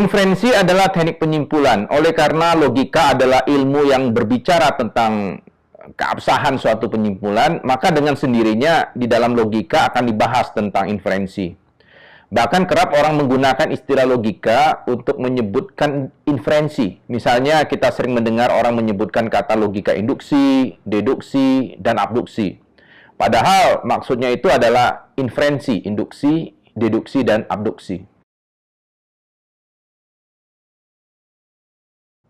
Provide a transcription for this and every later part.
Inferensi adalah teknik penyimpulan. Oleh karena logika adalah ilmu yang berbicara tentang keabsahan suatu penyimpulan, maka dengan sendirinya di dalam logika akan dibahas tentang inferensi. Bahkan kerap orang menggunakan istilah logika untuk menyebutkan inferensi. Misalnya kita sering mendengar orang menyebutkan kata logika induksi, deduksi, dan abduksi. Padahal maksudnya itu adalah inferensi, induksi, deduksi, dan abduksi.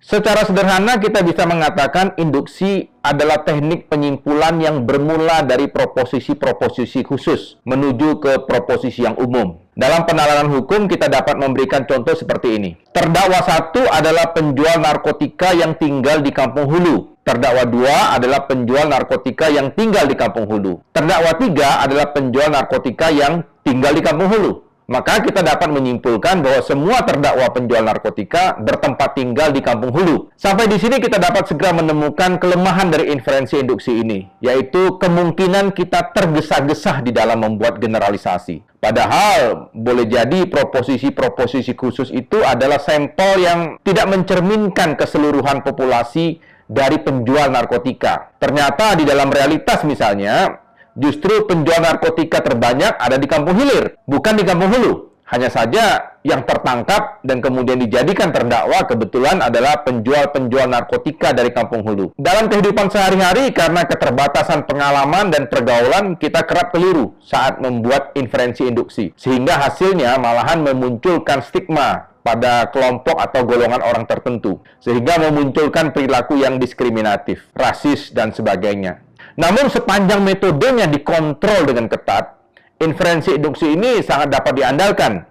Secara sederhana kita bisa mengatakan induksi adalah teknik penyimpulan yang bermula dari proposisi-proposisi khusus menuju ke proposisi yang umum. Dalam penalaran hukum kita dapat memberikan contoh seperti ini. Terdakwa 1 adalah penjual narkotika yang tinggal di Kampung Hulu. Terdakwa 2 adalah penjual narkotika yang tinggal di Kampung Hulu. Terdakwa 3 adalah penjual narkotika yang tinggal di Kampung Hulu. Maka kita dapat menyimpulkan bahwa semua terdakwa penjual narkotika bertempat tinggal di Kampung Hulu. Sampai di sini kita dapat segera menemukan kelemahan dari inferensi induksi ini, yaitu kemungkinan kita tergesa-gesa di dalam membuat generalisasi. Padahal boleh jadi proposisi-proposisi khusus itu adalah sampel yang tidak mencerminkan keseluruhan populasi dari penjual narkotika. Ternyata di dalam realitas misalnya, justru penjual narkotika terbanyak ada di Kampung Hilir, bukan di Kampung Hulu. Hanya saja yang tertangkap dan kemudian dijadikan terdakwa kebetulan adalah penjual-penjual narkotika dari Kampung Hulu. Dalam kehidupan sehari-hari, karena keterbatasan pengalaman dan pergaulan, kita kerap keliru saat membuat inferensi induksi. Sehingga hasilnya malahan memunculkan stigma pada kelompok atau golongan orang tertentu. Sehingga memunculkan perilaku yang diskriminatif, rasis, dan sebagainya. Namun sepanjang metodenya dikontrol dengan ketat, inferensi induksi ini sangat dapat diandalkan.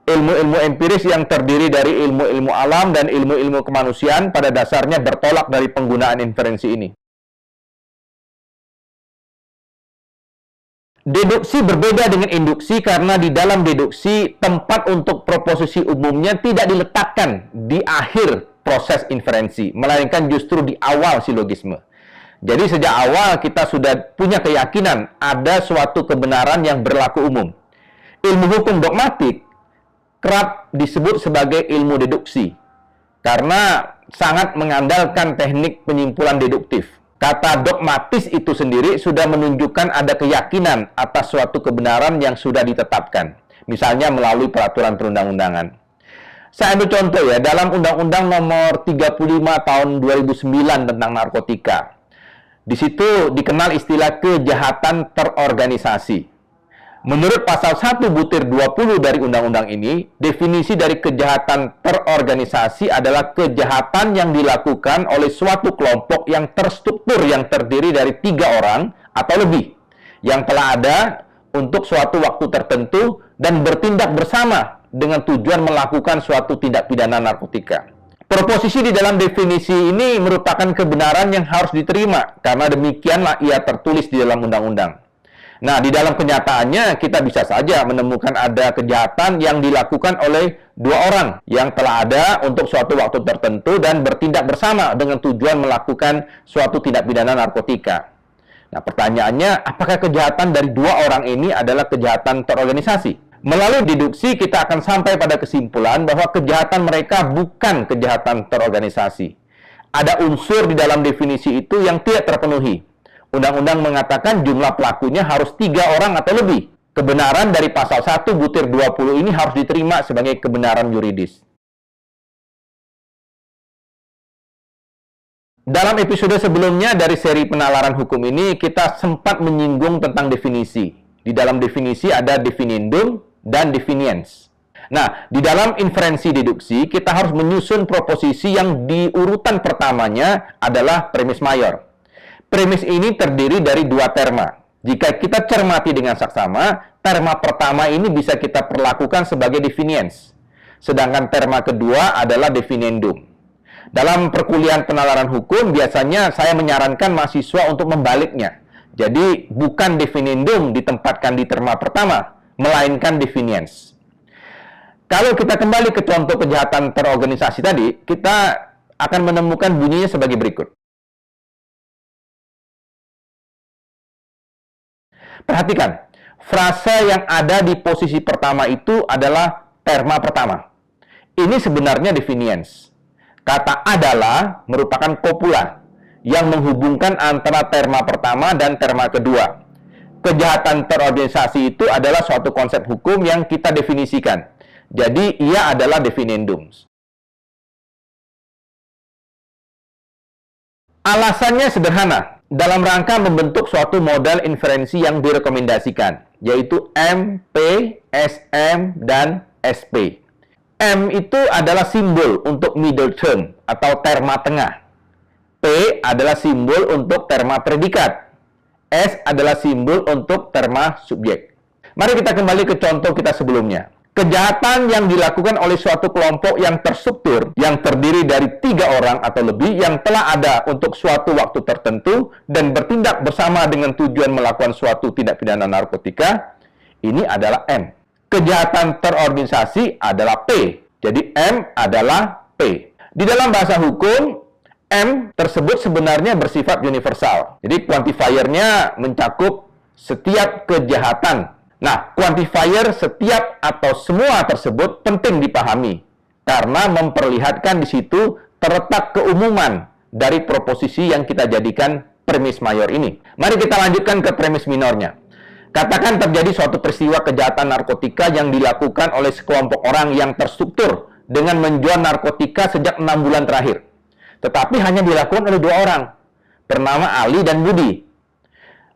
Ilmu-ilmu empiris yang terdiri dari ilmu-ilmu alam dan ilmu-ilmu kemanusiaan pada dasarnya bertolak dari penggunaan inferensi ini. Deduksi berbeda dengan induksi karena di dalam deduksi tempat untuk proposisi umumnya tidak diletakkan di akhir proses inferensi, melainkan justru di awal silogisme. Jadi sejak awal kita sudah punya keyakinan ada suatu kebenaran yang berlaku umum. Ilmu hukum dogmatik kerap disebut sebagai ilmu deduksi karena sangat mengandalkan teknik penyimpulan deduktif. Kata dogmatis itu sendiri sudah menunjukkan ada keyakinan atas suatu kebenaran yang sudah ditetapkan, misalnya melalui peraturan perundang-undangan. Saya ambil contoh ya, dalam Undang-Undang Nomor 35 Tahun 2009 tentang narkotika. Di situ dikenal istilah kejahatan terorganisasi. Menurut pasal 1 butir 20 dari undang-undang ini, definisi dari kejahatan terorganisasi adalah kejahatan yang dilakukan oleh suatu kelompok yang terstruktur yang terdiri dari 3 orang atau lebih, yang telah ada untuk suatu waktu tertentu dan bertindak bersama dengan tujuan melakukan suatu tindak pidana narkotika. Proposisi di dalam definisi ini merupakan kebenaran yang harus diterima, karena demikianlah ia tertulis di dalam undang-undang. Nah, di dalam kenyataannya kita bisa saja menemukan ada kejahatan yang dilakukan oleh 2 orang yang telah ada untuk suatu waktu tertentu dan bertindak bersama dengan tujuan melakukan suatu tindak pidana narkotika. Nah, pertanyaannya, apakah kejahatan dari 2 orang ini adalah kejahatan terorganisasi? Melalui deduksi, kita akan sampai pada kesimpulan bahwa kejahatan mereka bukan kejahatan terorganisasi. Ada unsur di dalam definisi itu yang tidak terpenuhi. Undang-undang mengatakan jumlah pelakunya harus 3 orang atau lebih. Kebenaran dari pasal 1 butir 20 ini harus diterima sebagai kebenaran yuridis. Dalam episode sebelumnya dari seri penalaran hukum ini, kita sempat menyinggung tentang definisi. Di dalam definisi ada definendum dan definiens. Nah, di dalam inferensi deduksi, kita harus menyusun proposisi yang di urutan pertamanya adalah premis mayor. Premis ini terdiri dari 2 terma. Jika kita cermati dengan saksama, terma pertama ini bisa kita perlakukan sebagai definiens. Sedangkan terma kedua adalah definendum. Dalam perkuliahan penalaran hukum, biasanya saya menyarankan mahasiswa untuk membaliknya. Jadi, bukan definendum ditempatkan di terma pertama, melainkan definiens. Kalau kita kembali ke contoh kejahatan terorganisasi tadi, kita akan menemukan bunyinya sebagai berikut. Perhatikan, frasa yang ada di posisi pertama itu adalah terma pertama. Ini sebenarnya definiens. Kata adalah merupakan kopula yang menghubungkan antara terma pertama dan terma kedua. Kejahatan terorganisasi itu adalah suatu konsep hukum yang kita definisikan. Jadi, ia adalah definendum. Alasannya sederhana, dalam rangka membentuk suatu model inferensi yang direkomendasikan, yaitu M, P, SM, dan SP. M itu adalah simbol untuk middle term atau terma tengah. P adalah simbol untuk terma predikat. S adalah simbol untuk terma subjek. Mari kita kembali ke contoh kita sebelumnya. Kejahatan yang dilakukan oleh suatu kelompok yang terstruktur, yang terdiri dari 3 orang atau lebih, yang telah ada untuk suatu waktu tertentu, dan bertindak bersama dengan tujuan melakukan suatu tindak pidana narkotika, ini adalah M. Kejahatan terorganisasi adalah P. Jadi M adalah P. Di dalam bahasa hukum, M tersebut sebenarnya bersifat universal. Jadi quantifier-nya mencakup setiap kejahatan. Nah, quantifier setiap atau semua tersebut penting dipahami karena memperlihatkan di situ terletak keumuman dari proposisi yang kita jadikan premis mayor ini. Mari kita lanjutkan ke premis minornya. Katakan terjadi suatu peristiwa kejahatan narkotika yang dilakukan oleh sekelompok orang yang terstruktur dengan menjual narkotika sejak 6 bulan terakhir. Tetapi hanya dilakukan oleh 2 orang, bernama Ali dan Budi.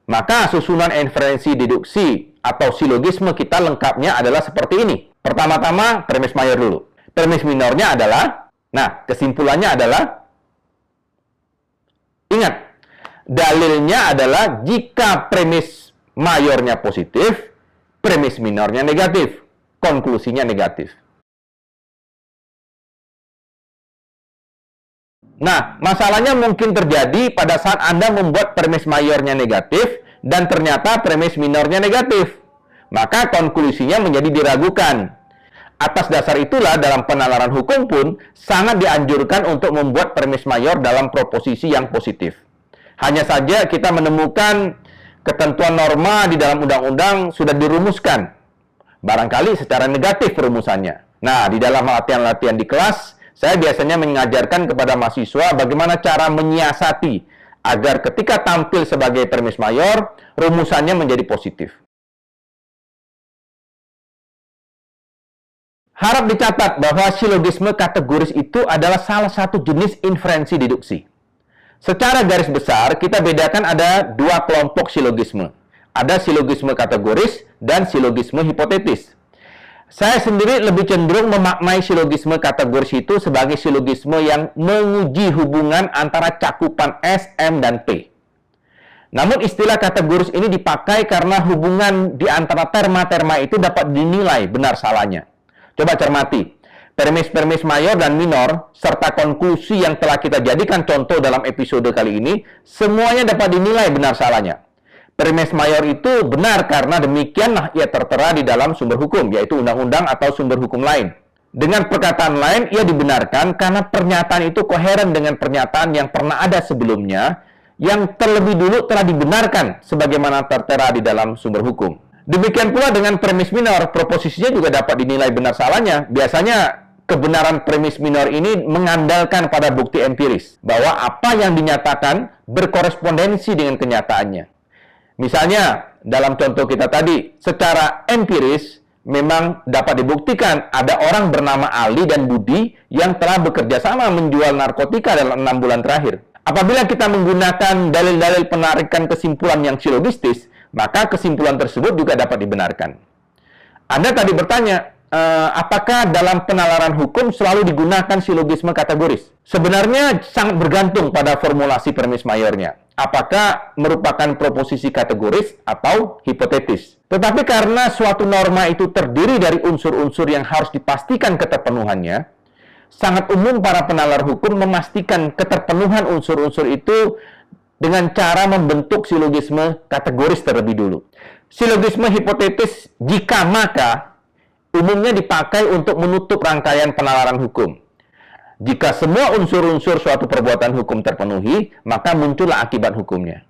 Maka susunan inferensi deduksi atau silogisme kita lengkapnya adalah seperti ini. Pertama-tama, premis mayor dulu. Premis minornya adalah, nah, kesimpulannya adalah, ingat, dalilnya adalah jika premis mayornya positif, premis minornya negatif. Konklusinya negatif. Nah, masalahnya mungkin terjadi pada saat Anda membuat premis mayornya negatif dan ternyata premis minornya negatif. Maka konklusinya menjadi diragukan. Atas dasar itulah dalam penalaran hukum pun sangat dianjurkan untuk membuat premis mayor dalam proposisi yang positif. Hanya saja kita menemukan ketentuan norma di dalam undang-undang sudah dirumuskan. Barangkali secara negatif rumusannya. Nah, di dalam latihan-latihan di kelas, saya biasanya mengajarkan kepada mahasiswa bagaimana cara menyiasati agar ketika tampil sebagai premis mayor, rumusannya menjadi positif. Harap dicatat bahwa silogisme kategoris itu adalah salah satu jenis inferensi deduksi. Secara garis besar, kita bedakan ada 2 kelompok silogisme. Ada silogisme kategoris dan silogisme hipotetis. Saya sendiri lebih cenderung memaknai silogisme kategoris itu sebagai silogisme yang menguji hubungan antara cakupan S, M, dan P. Namun istilah kategoris ini dipakai karena hubungan di antara terma-terma itu dapat dinilai benar salahnya. Coba cermati, premis-premis mayor dan minor, serta konklusi yang telah kita jadikan contoh dalam episode kali ini, semuanya dapat dinilai benar salahnya. Premis mayor itu benar karena demikianlah ia tertera di dalam sumber hukum, yaitu undang-undang atau sumber hukum lain. Dengan perkataan lain, ia dibenarkan karena pernyataan itu koheren dengan pernyataan yang pernah ada sebelumnya, yang terlebih dulu telah dibenarkan sebagaimana tertera di dalam sumber hukum. Demikian pula dengan premis minor, proposisinya juga dapat dinilai benar salahnya. Biasanya kebenaran premis minor ini mengandalkan pada bukti empiris, bahwa apa yang dinyatakan berkorespondensi dengan kenyataannya. Misalnya, dalam contoh kita tadi, secara empiris memang dapat dibuktikan ada orang bernama Ali dan Budi yang telah bekerja sama menjual narkotika dalam 6 bulan terakhir. Apabila kita menggunakan dalil-dalil penarikan kesimpulan yang silogistis, maka kesimpulan tersebut juga dapat dibenarkan. Anda tadi bertanya, apakah dalam penalaran hukum selalu digunakan silogisme kategoris? Sebenarnya sangat bergantung pada formulasi premis mayornya. Apakah merupakan proposisi kategoris atau hipotetis. Tetapi karena suatu norma itu terdiri dari unsur-unsur yang harus dipastikan keterpenuhannya, sangat umum para penalar hukum memastikan keterpenuhan unsur-unsur itu dengan cara membentuk silogisme kategoris terlebih dulu. Silogisme hipotetis jika maka umumnya dipakai untuk menutup rangkaian penalaran hukum. Jika semua unsur-unsur suatu perbuatan hukum terpenuhi, maka muncullah akibat hukumnya.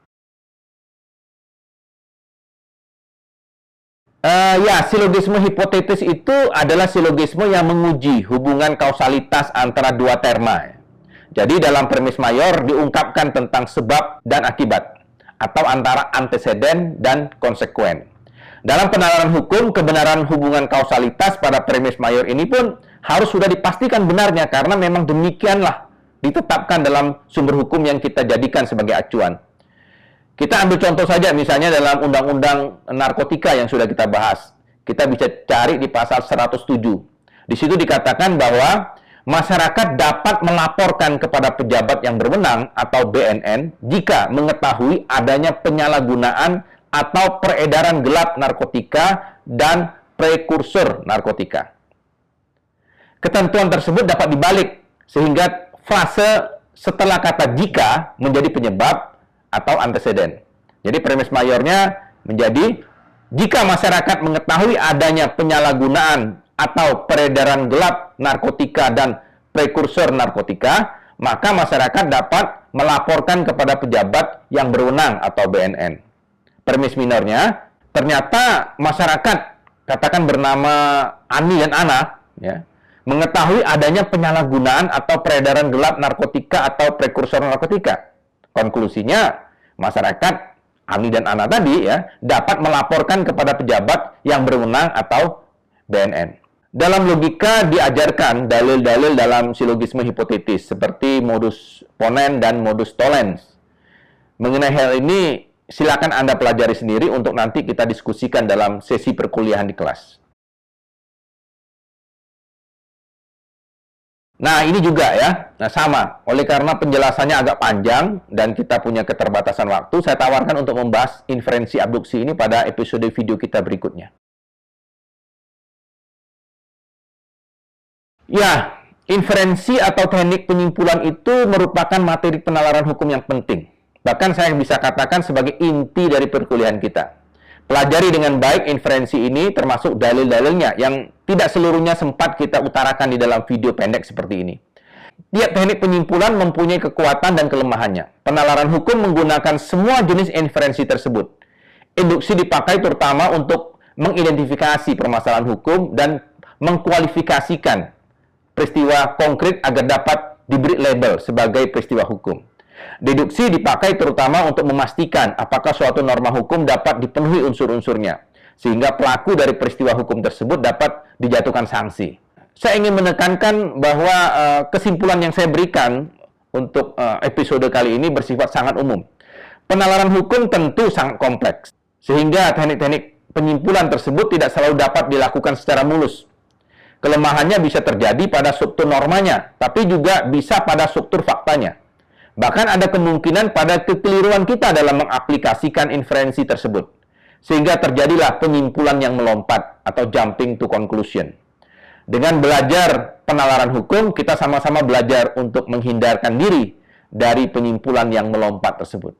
Ya, silogisme hipotetis itu adalah silogisme yang menguji hubungan kausalitas antara dua terma. Jadi dalam premis mayor diungkapkan tentang sebab dan akibat, atau antara anteseden dan konsekuen. Dalam penalaran hukum, kebenaran hubungan kausalitas pada premis mayor ini pun harus sudah dipastikan benarnya, karena memang demikianlah ditetapkan dalam sumber hukum yang kita jadikan sebagai acuan. Kita ambil contoh saja, misalnya dalam Undang-Undang Narkotika yang sudah kita bahas. Kita bisa cari di pasal 107. Di situ dikatakan bahwa masyarakat dapat melaporkan kepada pejabat yang berwenang atau BNN jika mengetahui adanya penyalahgunaan atau peredaran gelap narkotika dan prekursor narkotika. Ketentuan tersebut dapat dibalik, sehingga frase setelah kata jika menjadi penyebab atau anteseden. Jadi premis mayornya menjadi jika masyarakat mengetahui adanya penyalahgunaan atau peredaran gelap narkotika dan prekursor narkotika, maka masyarakat dapat melaporkan kepada pejabat yang berwenang atau BNN. Premis minornya, ternyata masyarakat, katakan bernama Ani dan Ana, ya, mengetahui adanya penyalahgunaan atau peredaran gelap narkotika atau prekursor narkotika. Konklusinya, masyarakat Ani dan Ana tadi ya dapat melaporkan kepada pejabat yang berwenang atau BNN. Dalam logika diajarkan dalil-dalil dalam silogisme hipotetis seperti modus ponens dan modus tollens. Mengenai hal ini silakan Anda pelajari sendiri untuk nanti kita diskusikan dalam sesi perkuliahan di kelas. Nah, ini juga ya, sama. Oleh karena penjelasannya agak panjang dan kita punya keterbatasan waktu, saya tawarkan untuk membahas inferensi abduksi ini pada episode video kita berikutnya. Ya, inferensi atau teknik penyimpulan itu merupakan materi penalaran hukum yang penting. Bahkan saya bisa katakan sebagai inti dari perkuliahan kita. Pelajari dengan baik inferensi ini termasuk dalil-dalilnya yang tidak seluruhnya sempat kita utarakan di dalam video pendek seperti ini. Tiap teknik penyimpulan mempunyai kekuatan dan kelemahannya. Penalaran hukum menggunakan semua jenis inferensi tersebut. Induksi dipakai terutama untuk mengidentifikasi permasalahan hukum dan mengkualifikasikan peristiwa konkret agar dapat diberi label sebagai peristiwa hukum. Deduksi dipakai terutama untuk memastikan apakah suatu norma hukum dapat dipenuhi unsur-unsurnya, sehingga pelaku dari peristiwa hukum tersebut dapat dijatuhkan sanksi. Saya ingin menekankan bahwa kesimpulan yang saya berikan untuk episode kali ini bersifat sangat umum. Penalaran hukum tentu sangat kompleks, sehingga teknik-teknik penyimpulan tersebut tidak selalu dapat dilakukan secara mulus. Kelemahannya bisa terjadi pada struktur normanya, tapi juga bisa pada struktur faktanya. Bahkan ada kemungkinan pada kekeliruan kita dalam mengaplikasikan inferensi tersebut. Sehingga terjadilah penyimpulan yang melompat atau jumping to conclusion. Dengan belajar penalaran hukum, kita sama-sama belajar untuk menghindarkan diri dari penyimpulan yang melompat tersebut.